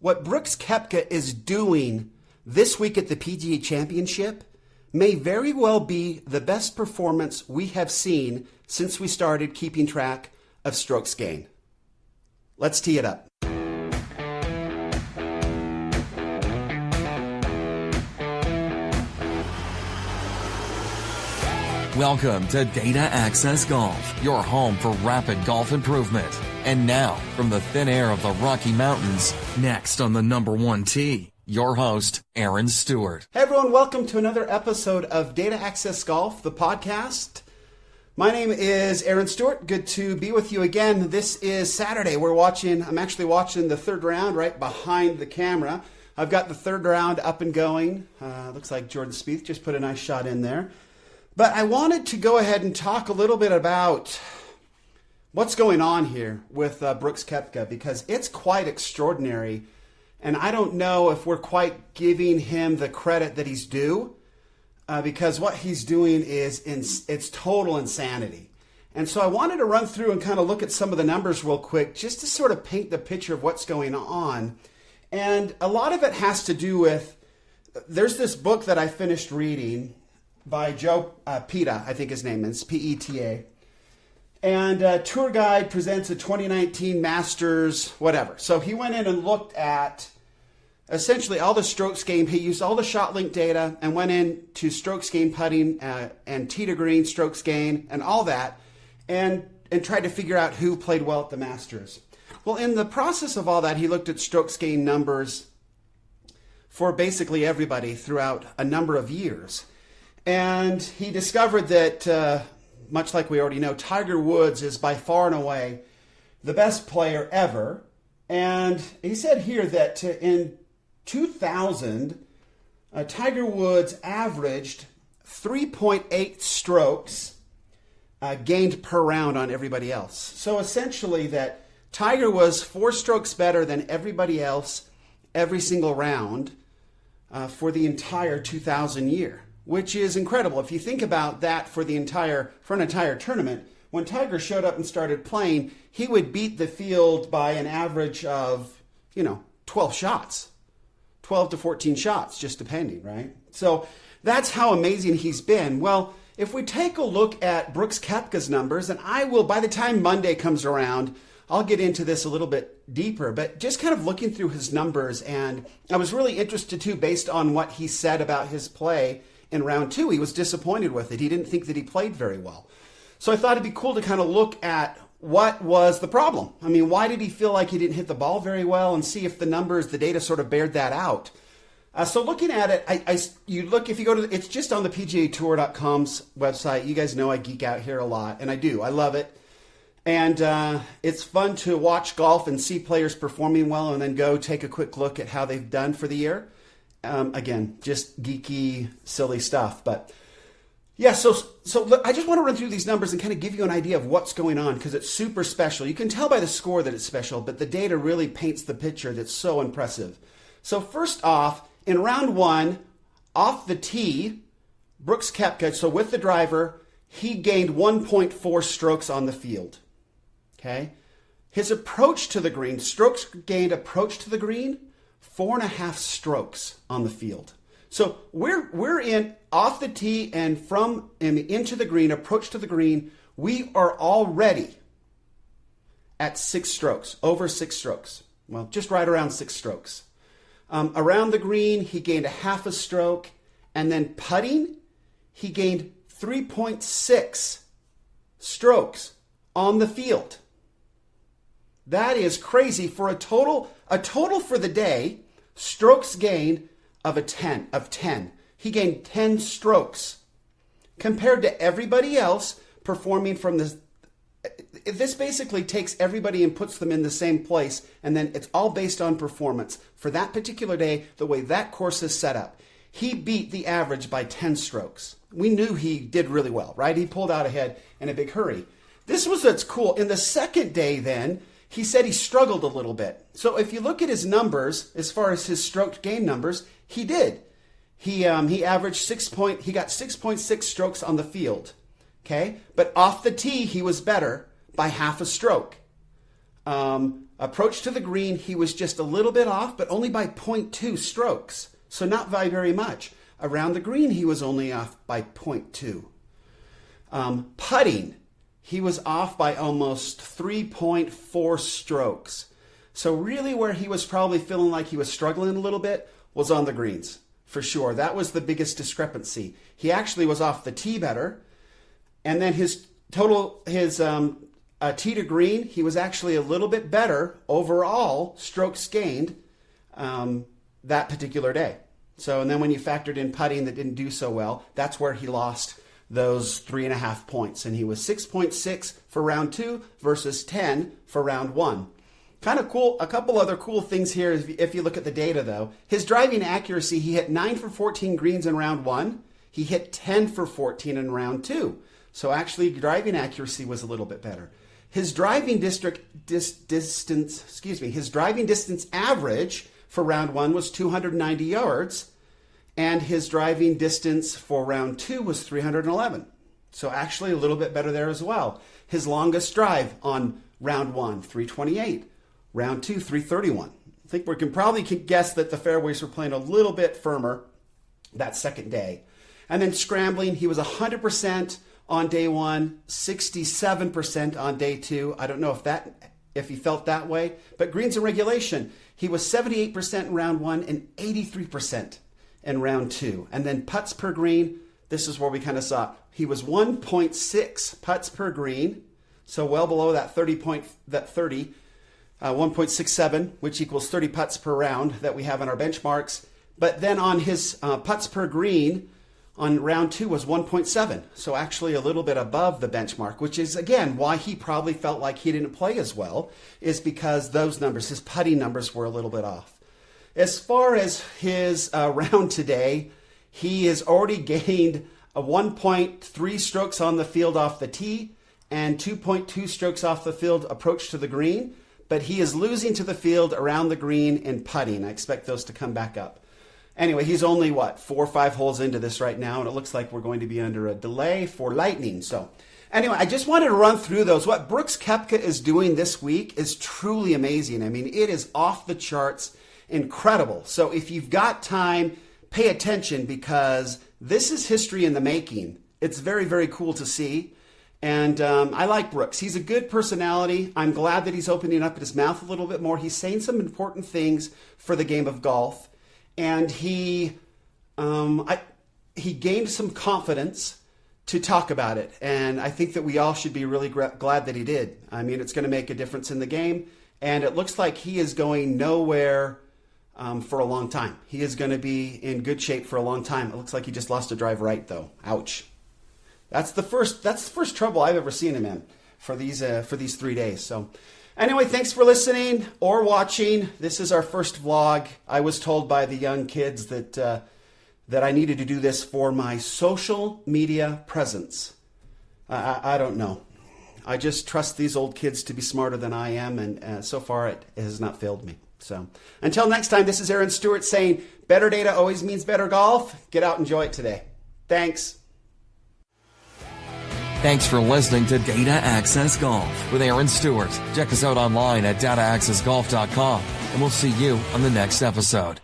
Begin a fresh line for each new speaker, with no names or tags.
what Brooks Koepka is doing this week at the PGA Championship may very well be the best performance we have seen since we started keeping track of strokes gained. Let's tee it up.
Welcome to Data Access Golf, your home for rapid golf improvement. And now, from the thin air of the Rocky Mountains, next on the number one tee, your host, Aaron Stewart.
Hey everyone, welcome to another episode of Data Access Golf, the podcast. My name is Aaron Stewart. Good to be with you again. This is Saturday. I'm actually watching the third round right behind the camera. I've got the third round up and going. Looks like Jordan Spieth just put a nice shot in there. But I wanted to go ahead and talk a little bit about what's going on here with Brooks Koepka, because it's quite extraordinary. And I don't know if we're quite giving him the credit that he's due, because what he's doing it's total insanity. And so I wanted to run through and kind of look at some of the numbers real quick, just to sort of paint the picture of what's going on. And a lot of it has to do with, there's this book that I finished reading by Joe Peta, I think his name is, P-E-T-A. And tour guide presents a 2019 Masters, whatever. So he went in and looked at essentially all the strokes gained. He used all the shot link data and went into strokes gained putting and tee to green strokes gained and all that, and tried to figure out who played well at the Masters. Well, in the process of all that, he looked at strokes gained numbers for basically everybody throughout a number of years. And he discovered that, much like we already know, Tiger Woods is by far and away the best player ever. And he said here that in 2000, Tiger Woods averaged 3.8 strokes gained per round on everybody else. So essentially that Tiger was 4 strokes better than everybody else every single round for the entire 2000 year. Which is incredible. If you think about that for an entire tournament, when Tiger showed up and started playing, he would beat the field by an average of, 12 shots, 12 to 14 shots, just depending, right? So that's how amazing he's been. Well, if we take a look at Brooks Koepka's numbers, and I will, by the time Monday comes around, I'll get into this a little bit deeper, but just kind of looking through his numbers, and I was really interested too, based on what he said about his play in round 2. He was disappointed with it. He didn't think that he played very well. So I thought it'd be cool to kind of look at what was the problem. I mean, why did he feel like he didn't hit the ball very well, and see if the numbers, the data sort of bared that out. So looking at it, if you go to, it's just on the PGAtour.com's website. You guys know I geek out here a lot, and I do. I love it. And it's fun to watch golf and see players performing well and then go take a quick look at how they've done for the year. Again, just geeky, silly stuff. But yeah, so look, I just want to run through these numbers and kind of give you an idea of what's going on, because it's super special. You can tell by the score that it's special, but the data really paints the picture that's so impressive. So first off, in round 1, off the tee, Brooks Koepka, so with the driver, he gained 1.4 strokes on the field. Okay? His approach to the green, strokes gained approach to the green, 4.5 strokes on the field. So we're in off the tee and from and into the green, approach to the green, we are already at 6 strokes, over 6 strokes. Well, just right around 6 strokes. Around the green, he gained 0.5 stroke, and then putting, he gained 3.6 strokes on the field. That is crazy. For a total for the day, strokes gained of 10. He gained 10 strokes compared to everybody else performing from this. This basically takes everybody and puts them in the same place, and then it's all based on performance. For that particular day, the way that course is set up, he beat the average by 10 strokes. We knew he did really well, right? He pulled out ahead in a big hurry. This was what's cool. In the second day then, he said he struggled a little bit. So if you look at his numbers, as far as his stroke gain numbers, he did. He averaged he got 6.6 strokes on the field. Okay? But off the tee, he was better by 0.5 stroke. Approach to the green, he was just a little bit off, but only by 0.2 strokes. So not by very much. Around the green, he was only off by 0.2. Putting, he was off by almost 3.4 strokes. So really where he was probably feeling like he was struggling a little bit was on the greens, for sure. That was the biggest discrepancy. He actually was off the tee better. And then his tee to green, he was actually a little bit better overall strokes gained that particular day. So, and then when you factored in putting that didn't do so well, that's where he lost those 3.5 points. And he was 6.6 for round 2 versus 10 for round 1. Kind of cool. A couple other cool things here if you look at the data, though. His driving accuracy, he hit 9 for 14 greens in round 1. He hit 10 for 14 in round 2. So actually, driving accuracy was a little bit better. His driving his driving distance average for round 1 was 290 yards, and his driving distance for round 2 was 311. So actually a little bit better there as well. His longest drive on round 1, 328. Round 2, 331. I think we can probably guess that the fairways were playing a little bit firmer that second day. And then scrambling, he was 100% on day 1, 67% on day 2. I don't know if he felt that way, but greens and regulation, he was 78% in round 1 and 83% in round 2. And then putts per green, this is where we kind of saw he was 1.6 putts per green, so well below that 1.67, which equals 30 putts per round that we have in our benchmarks. But then on his putts per green on round 2 was 1.7, so actually a little bit above the benchmark, which is, again, why he probably felt like he didn't play as well, is because those numbers, his putting numbers, were a little bit off. As far as his round today, he has already gained a 1.3 strokes on the field off the tee and 2.2 strokes off the field approach to the green, but he is losing to the field around the green in putting. I expect those to come back up. Anyway, he's only, 4 or 5 holes into this right now, and it looks like we're going to be under a delay for lightning. So anyway, I just wanted to run through those. What Brooks Koepka is doing this week is truly amazing. I mean, it is off the charts, incredible. So if you've got time, pay attention, because this is history in the making. It's very, very cool to see. And I like Brooks. He's a good personality. I'm glad that he's opening up his mouth a little bit more. He's saying some important things for the game of golf. And he gained some confidence to talk about it. And I think that we all should be really glad that he did. I mean, it's going to make a difference in the game. And it looks like he is going nowhere for a long time. He is going to be in good shape for a long time. It looks like he just lost a drive right, though. Ouch. That's the first trouble I've ever seen him in for these 3 days. So anyway, thanks for listening or watching. This is our first vlog. I was told by the young kids that I needed to do this for my social media presence. I don't know. I just trust these old kids to be smarter than I am, and so far it has not failed me. So until next time, this is Aaron Stewart saying, better data always means better golf. Get out and enjoy it today. Thanks.
Thanks for listening to Data Access Golf with Aaron Stewart. Check us out online at dataaccessgolf.com, and we'll see you on the next episode.